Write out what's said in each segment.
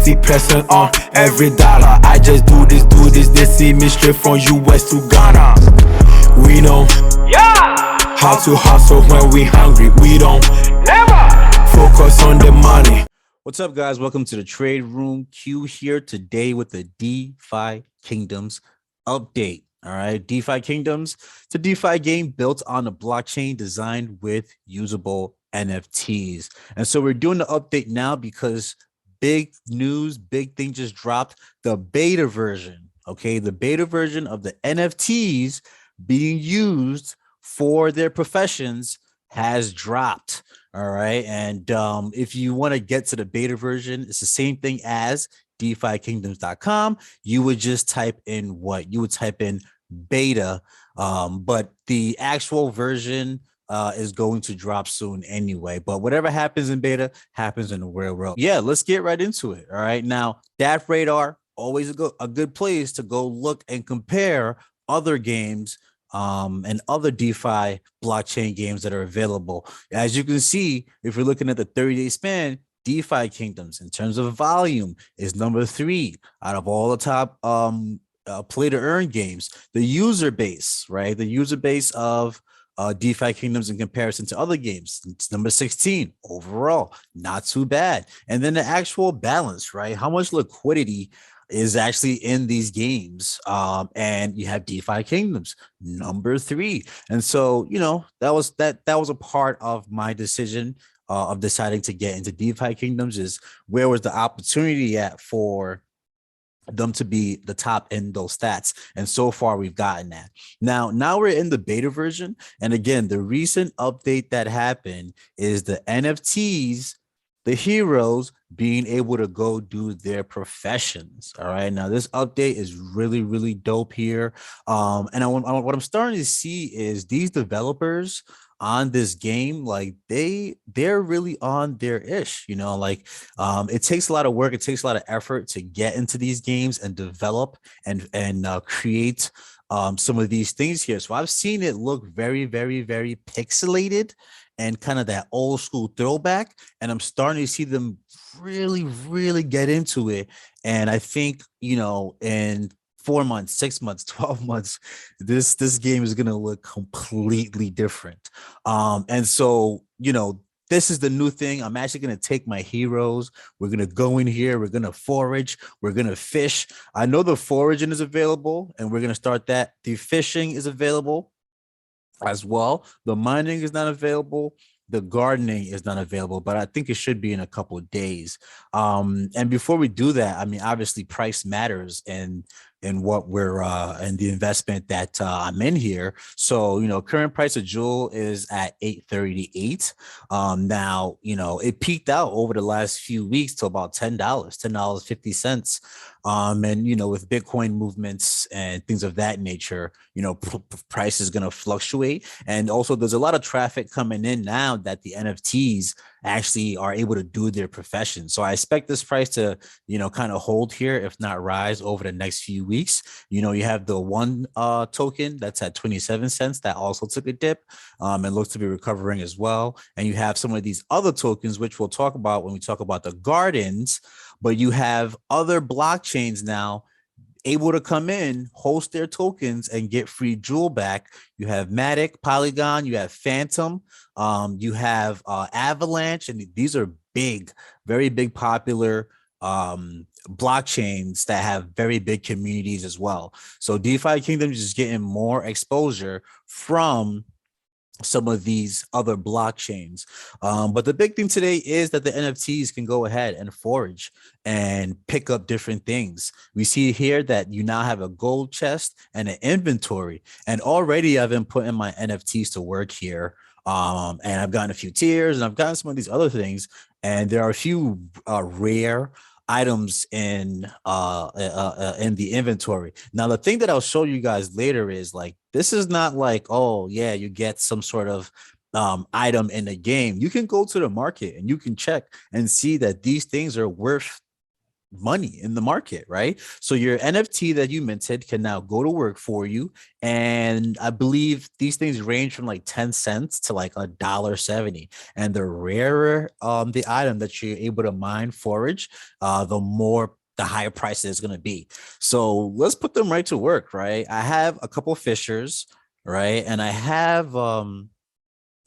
60% on every dollar. I just do this, they see me straight from US to Ghana. We know how to hustle when we hungry. We don't focus on the money. What's up, guys? Welcome to the Trade Room. Q here today with the DeFi Kingdoms update. All right, DeFi Kingdoms, it's a DeFi game built on a blockchain designed with usable NFTs. And so we're doing the update now because big news, big thing just dropped, the beta version. Okay, the beta version of the NFTs being used for their professions has dropped. All right. And if you want to get to the beta version, it's the same thing as DefiKingdoms.com. You would just type in what? You would type in beta, but the actual version is going to drop soon anyway. But whatever happens in beta happens in the real world. Yeah, let's get right into it. All right. Now, DAF Radar, always a good place to go look and compare other games and other DeFi blockchain games that are available. As you can see, if you're looking at the 30-day span, DeFi Kingdoms in terms of volume is number 3 out of all the top play to earn games. The user base, right? The user base of DeFi Kingdoms in comparison to other games, it's number 16 overall, not too bad. And then the actual balance, right? How much liquidity is actually in these games, and you have DeFi Kingdoms number 3. And so, you know, that was a part of my decision of deciding to get into DeFi Kingdoms, is where was the opportunity at for them to be the top in those stats. And so far we've gotten that. Now we're in the beta version. And again, the recent update that happened is the NFTs, the heroes, being able to go do their professions. All right. Now this update is really, really dope here. And what I'm starting to see is these developers on this game, like they're really on their ish, you know, like it takes a lot of work, it takes a lot of effort to get into these games and develop and create some of these things here. So I've seen it look very, very, very pixelated and kind of that old school throwback, and I'm starting to see them really, really get into it. And I think, you know, in 4 months, 6 months, 12 months, this game is going to look completely different. And so, you know, this is the new thing. I'm actually going to take my heroes. We're going to go in here. We're going to forage. We're going to fish. I know the foraging is available, and we're going to start that. The fishing is available as well. The mining is not available. The gardening is not available, but I think it should be in a couple of days. And before we do that, I mean, obviously price matters and what we're and the investment that I'm in here. So, you know, current price of Jewel is at 838. Now, you know, it peaked out over the last few weeks to about $10.50. And, you know, with Bitcoin movements and things of that nature, you know, price is going to fluctuate. And also there's a lot of traffic coming in now that the NFTs actually are able to do their profession. So I expect this price to, you know, kind of hold here, if not rise over the next few weeks. You know, you have the one token that's at 27 cents that also took a dip and looks to be recovering as well. And you have some of these other tokens, which we'll talk about when we talk about the gardens, but you have other blockchains now able to come in, host their tokens, and get free Jewel back. You have Matic, Polygon, you have Phantom, you have Avalanche, and these are big, very big, popular blockchains that have very big communities as well. So DeFi Kingdoms is getting more exposure from some of these other blockchains. But the big thing today is that the NFTs can go ahead and forage and pick up different things. We see here that you now have a gold chest and an inventory. And already I've been putting my NFTs to work here. And I've gotten a few tiers and I've gotten some of these other things. And there are a few rare items in the inventory. Now, the thing that I'll show you guys later is like, this is not like, oh yeah, you get some sort of item in the game. You can go to the market and you can check and see that these things are worth money in the market, right? So your NFT that you minted can now go to work for you. And I believe these things range from like 10 cents to like $1.70. And the rarer the item that you're able to mine forage, the higher price it's going to be. So let's put them right to work, right? I have a couple fishers, right? And I have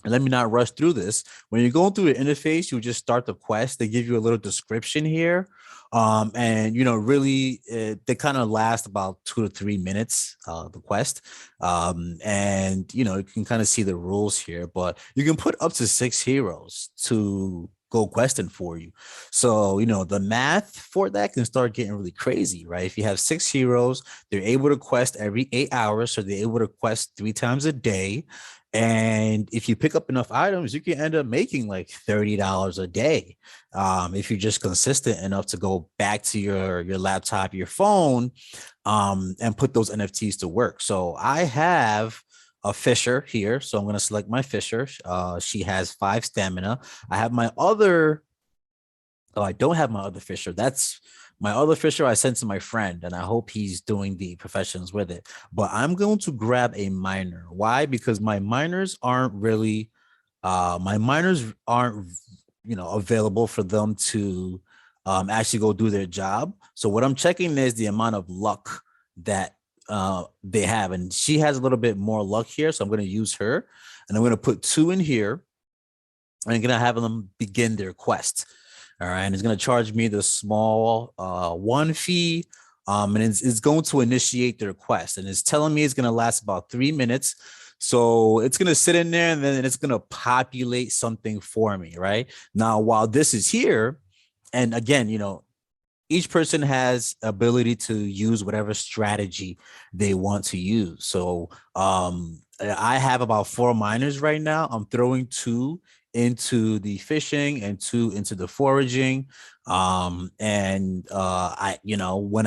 and let me not rush through this. When you're going through the interface, you just start the quest. They give you a little description here. And really they kind of last about 2 to 3 minutes, the quest. And you can kind of see the rules here, but you can put up to 6 heroes to go questing for you. So, the math for that can start getting really crazy, right? If you have 6 heroes, they're able to quest every 8 hours. So they're able to quest 3 times a day. And if you pick up enough items, you can end up making like $30 a day. If you're just consistent enough to go back to your laptop, your phone, and put those NFTs to work. So I have a fisher here. So I'm going to select my fisher. She has 5 stamina. I have my other. Oh, I don't have my other fisher. That's my other fisher I sent to my friend, and I hope he's doing the professions with it. But I'm going to grab a miner. Why? Because my miners aren't available for them to actually go do their job. So what I'm checking is the amount of luck that they have, and she has a little bit more luck here. So I'm going to use her, and I'm going to put 2 in here, and I'm going to have them begin their quest. All right, and it's going to charge me the small 1 fee, and it's going to initiate the request, and it's telling me it's going to last about 3 minutes. So it's going to sit in there, and then it's going to populate something for me, right? Now, while this is here, and again, each person has ability to use whatever strategy they want to use. So I have about 4 miners right now. I'm throwing 2 into the fishing and 2 into the foraging. When I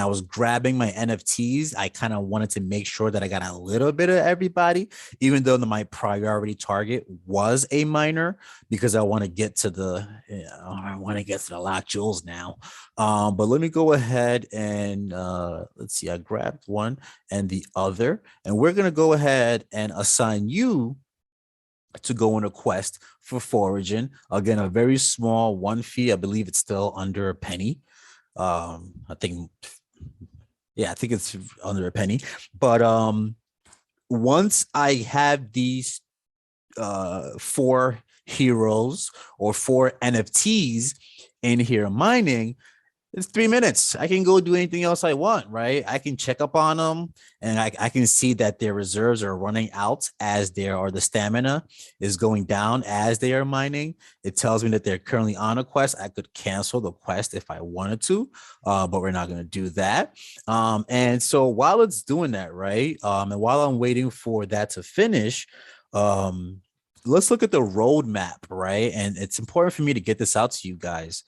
was grabbing my NFTs, I kind of wanted to make sure that I got a little bit of everybody, even though my priority target was a miner, because I want to get to the lock jewels now. But let me go ahead and let's see. I grabbed 1 and the other, and we're gonna go ahead and assign you to go on a quest for foraging. Again, a very small 1 fee. I believe it's still under a penny. I think it's under a penny. But once I have these 4 heroes or 4 NFTs in here mining, it's 3 minutes. I can go do anything else I want, right? I can check up on them, and I can see that their reserves are running out the stamina is going down as they are mining. It tells me that they're currently on a quest. I could cancel the quest if I wanted to, but we're not going to do that. And so while it's doing that, right, and while I'm waiting for that to finish, let's look at the roadmap, right? And it's important for me to get this out to you guys.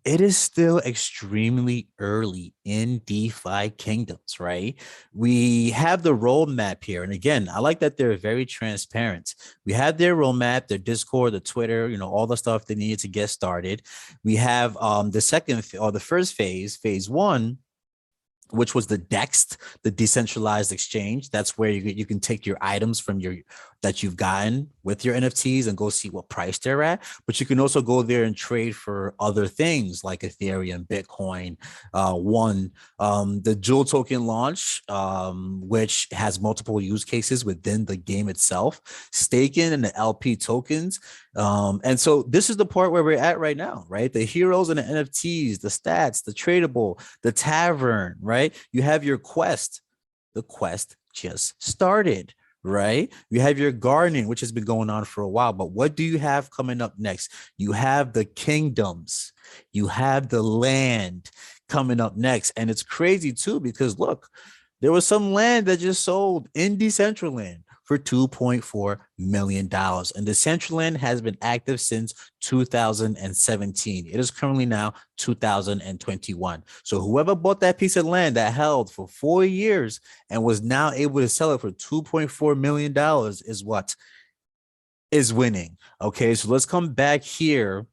It is still extremely early in DeFi Kingdoms, right? We have the roadmap here. And again, I like that they're very transparent. We have their roadmap, their Discord, the Twitter, all the stuff they needed to get started. We have the first phase 1, which was the DEX, the decentralized exchange. That's where you can take your items from that you've gotten with your NFTs and go see what price they're at. But you can also go there and trade for other things like Ethereum, Bitcoin, the Jewel token launch, which has multiple use cases within the game itself, staking and the LP tokens. And so this is the part where we're at right now, right? The heroes and the NFTs, the stats, the tradable, the tavern, right? You have your quest. The quest just started, right? You have your gardening, which has been going on for a while, but what do you have coming up next? You have the kingdoms, you have the land coming up next. And it's crazy too, because look, there was some land that just sold in Decentraland for $2.4 million. And Decentraland has been active since 2017. It is currently now 2021. So whoever bought that piece of land that held for 4 years and was now able to sell it for $2.4 million is what is winning. Okay, so let's come back here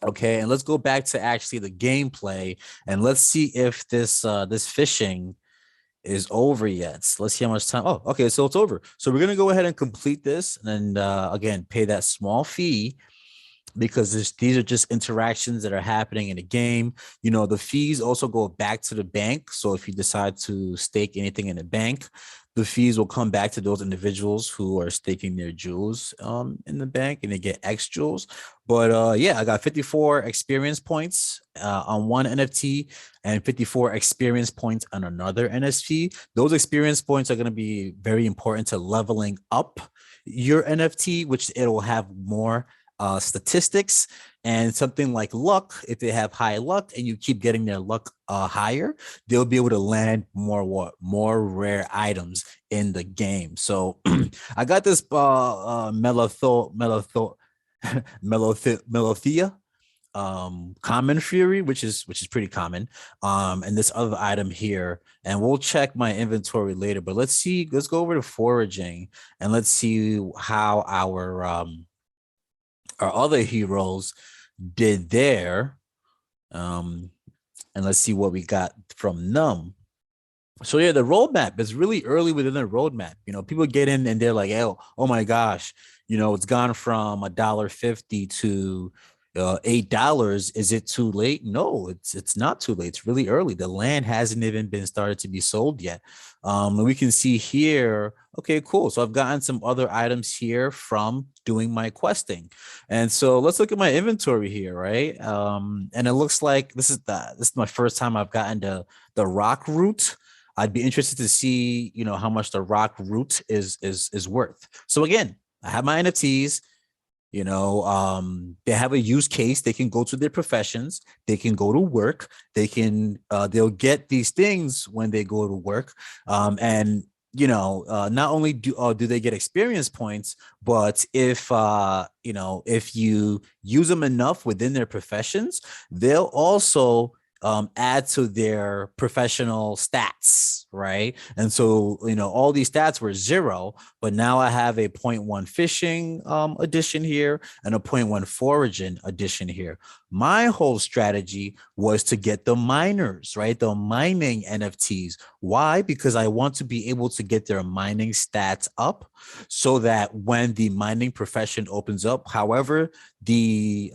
Okay, and let's go back to actually the gameplay, and let's see if this fishing is over yet. So let's see how much time. Oh, okay, so it's over. So we're gonna go ahead and complete this, and again, pay that small fee because these are just interactions that are happening in the game. You know, the fees also go back to the bank. So if you decide to stake anything in the bank, the fees will come back to those individuals who are staking their jewels in the bank, and they get X jewels. But yeah, I got 54 experience points on one NFT and 54 experience points on another NFT. Those experience points are going to be very important to leveling up your NFT, which it'll have more statistics, and something like luck. If they have high luck and you keep getting their luck higher, they'll be able to land more rare items in the game. So I got this Melothea common fury, which is pretty common, and this other item here, and we'll check my inventory later. But let's go over to foraging, and let's see how our other heroes did there. And let's see what we got from them. So yeah, the roadmap is really early within the roadmap. You know, people get in and they're like, oh my gosh, you know, it's gone from $1.50 to $8. Is it too late? No, it's not too late. It's really early. The land hasn't even been started to be sold yet. We can see here. Okay, cool. So I've gotten some other items here from doing my questing, and so let's look at my inventory here, right? And it looks like this is my first time I've gotten the rock root. I'd be interested to see, you know, how much the rock root is worth. So again, I have my NFTs. You know, they have a use case. They can go to their professions. They can go to work. They'll get these things when they go to work. And you know, not only do they get experience points, but if you know, if you use them enough within their professions, they'll also add to their professional stats, right? And so, you know, all these stats were 0, but now I have a 0.1 fishing addition here and a 0.1 foraging addition here. My whole strategy was to get the miners, right? The mining NFTs. Why? Because I want to be able to get their mining stats up so that when the mining profession opens up, however the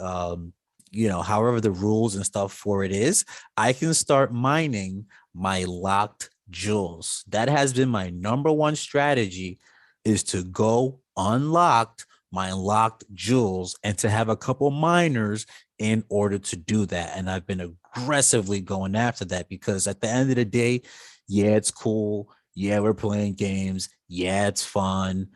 rules and stuff for it is, I can start mining my locked jewels. That has been my number one strategy, is to go unlocked my locked jewels and to have a couple miners in order to do that. And I've been aggressively going after that because at the end of the day, yeah, it's cool. Yeah, we're playing games. Yeah, it's fun,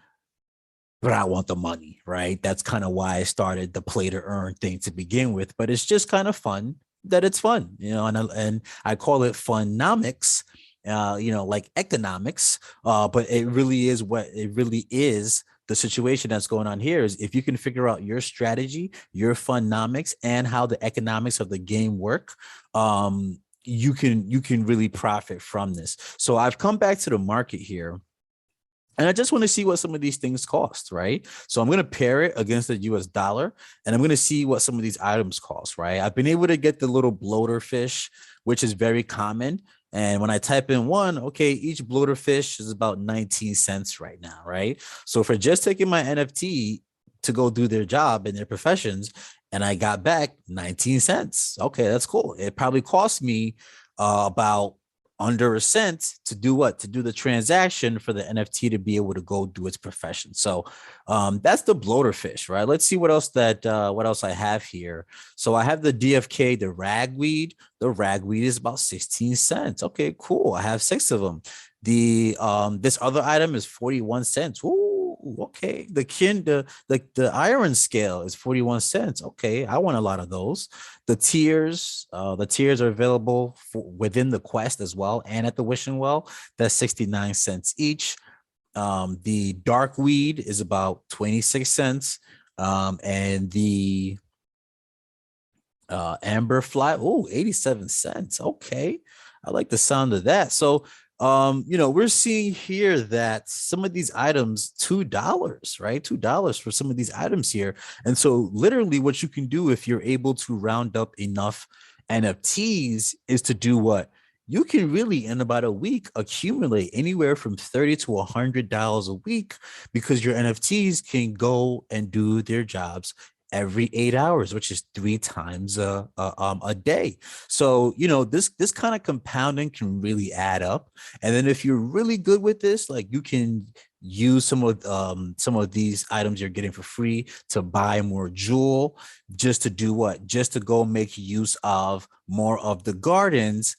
but I want the money, right? That's kind of why I started the play to earn thing to begin with. But it's just kind of fun that it's fun, you know, and I call it funomics, you know, like economics. But it really is the situation that's going on here is if you can figure out your strategy, your funomics, and how the economics of the game work, you can really profit from this. So I've come back to the market here, and I just want to see what some of these things cost, right? So I'm going to pair it against the US dollar, and I'm going to see what some of these items cost, right? I've been able to get the little bloater fish, which is very common. And when I type in one, okay, each bloater fish is about 19 cents right now, right? So for just taking my NFT to go do their job in their professions, and I got back 19 cents. Okay, that's cool. It probably cost me about under a cent to do what? To do the transaction for the NFT to be able to go do its profession. So that's the bloater fish, right? Let's see what else I have here. So I have the DFK, the ragweed. The ragweed is about 16 cents. Okay, cool. I have 6 of them. The this other item is 41 cents. Ooh, okay. The iron scale is 41 cents. Okay, I want a lot of those. The tiers are available within the quest as well, and at the wishing well. That's 69 cents each. The dark weed is about 26 cents. And the amber fly, 87 cents. Okay, I like the sound of that. So we're seeing here that some of these items, $2, right? $2 for some of these items here. And so literally what you can do if you're able to round up enough NFTs is to do what? You can really in about a week accumulate anywhere from $30 to $100 a week because your NFTs can go and do their jobs every 8 hours, which is 3 times a day. So this kind of compounding can really add up. And then if you're really good with this, like you can use some of these items you're getting for free to buy more jewel, just to do what? Just to go make use of more of the gardens,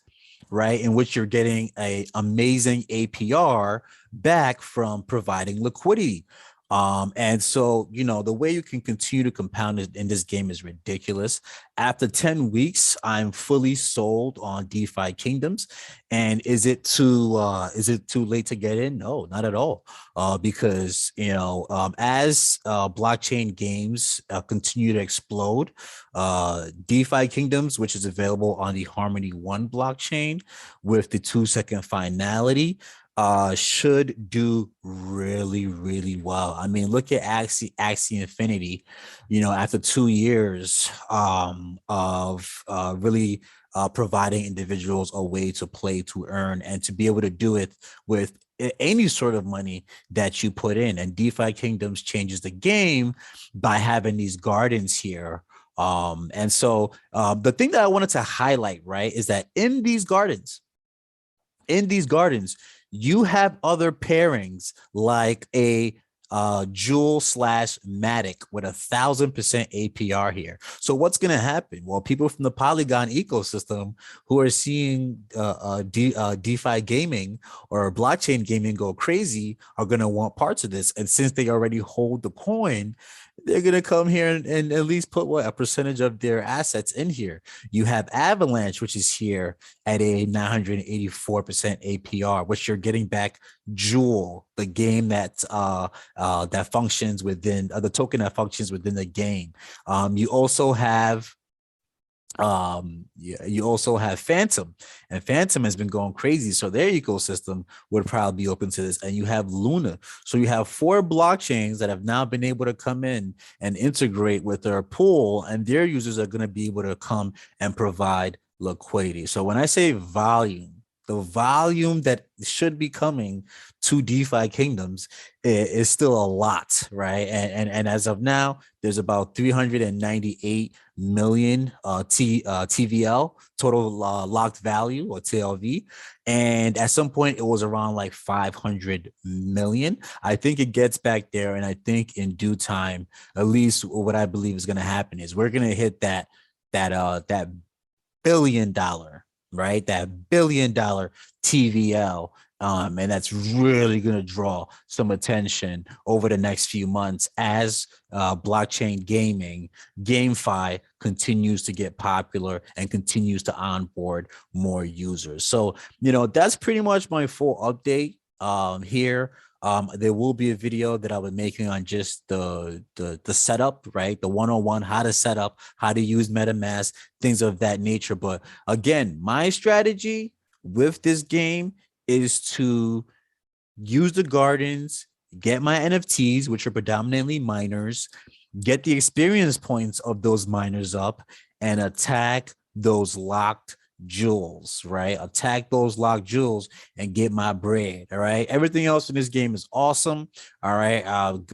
right, in which you're getting a amazing APR back from providing liquidity. And so, the way you can continue to compound it in this game is ridiculous. After 10 weeks, I'm fully sold on DeFi Kingdoms. And is it too late to get in? No, not at all. Because as blockchain games continue to explode, DeFi Kingdoms, which is available on the Harmony One blockchain with the 2-second finality, should do really, really well. I mean, look at Axie Infinity, after 2 years of really providing individuals a way to play, to earn, and to be able to do it with any sort of money that you put in. And DeFi Kingdoms changes the game by having these gardens here. And so the thing that I wanted to highlight, right, is that in these gardens, you have other pairings like a Jewel / Matic with 1,000% APR here. So what's going to happen? Well, people from the Polygon ecosystem who are seeing DeFi gaming or blockchain gaming go crazy are going to want parts of this. And since they already hold the coin, they're going to come here and at least put a percentage of their assets in here. You have Avalanche, which is here at a 984% APR, which you're getting back Jewel, the game that functions within the token that functions within the game. You also have Phantom, and Phantom has been going crazy, so their ecosystem would probably be open to this. And you have Luna, so you have 4 blockchains that have now been able to come in and integrate with their pool, and their users are going to be able to come and provide liquidity. So when I say volume, the volume that should be coming to DeFi Kingdoms is still a lot, right? And as of now, there's about 398 million TVL, total locked value, or TLV. And at some point, it was around like 500 million. I think it gets back there. And I think in due time, at least what I believe is going to happen is we're going to hit that $1 billion, right? That $1 billion TVL. And that's really going to draw some attention over the next few months as blockchain gaming, GameFi, continues to get popular and continues to onboard more users. So, that's pretty much my full update here. There will be a video that I'll be making on just the setup, right? The 101, how to set up, how to use MetaMask, things of that nature. But again, my strategy with this game is to use the gardens, get my NFTs, which are predominantly miners, get the experience points of those miners up, and attack those locked jewels, right? Attack those locked jewels and get my bread. All right. Everything else in this game is awesome. All right.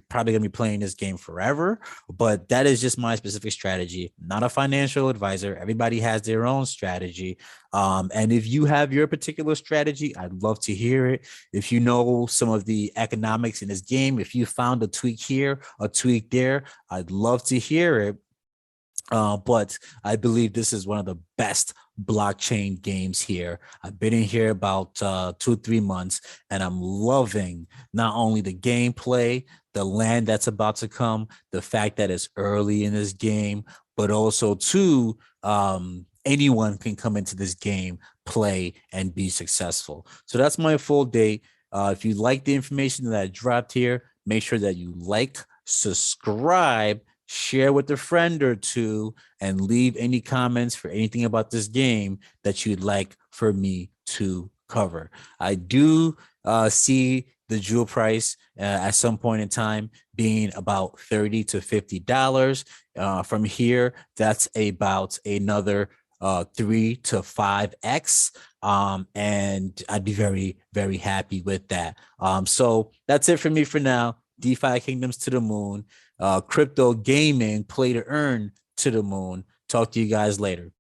Probably gonna be playing this game forever, but that is just my specific strategy. Not a financial advisor. Everybody has their own strategy. And if you have your particular strategy, I'd love to hear it. If you know some of the economics in this game, if you found a tweak here, a tweak there, I'd love to hear it. But I believe this is one of the best blockchain games here. I've been in here about 2-3 months, and I'm loving not only the gameplay, the land that's about to come, the fact that it's early in this game, but also too, anyone can come into this game, play, and be successful. So that's my full day. If you like the information that I dropped here, make sure that you like, subscribe, share with a friend or two, and leave any comments for anything about this game that you'd like for me to cover. I do see the jewel price at some point in time being about $30 to $50. From here, that's about another 3 to 5x. And I'd be very, very happy with that. So that's it for me for now. DeFi Kingdoms to the moon, crypto gaming, play to earn to the moon. Talk to you guys later.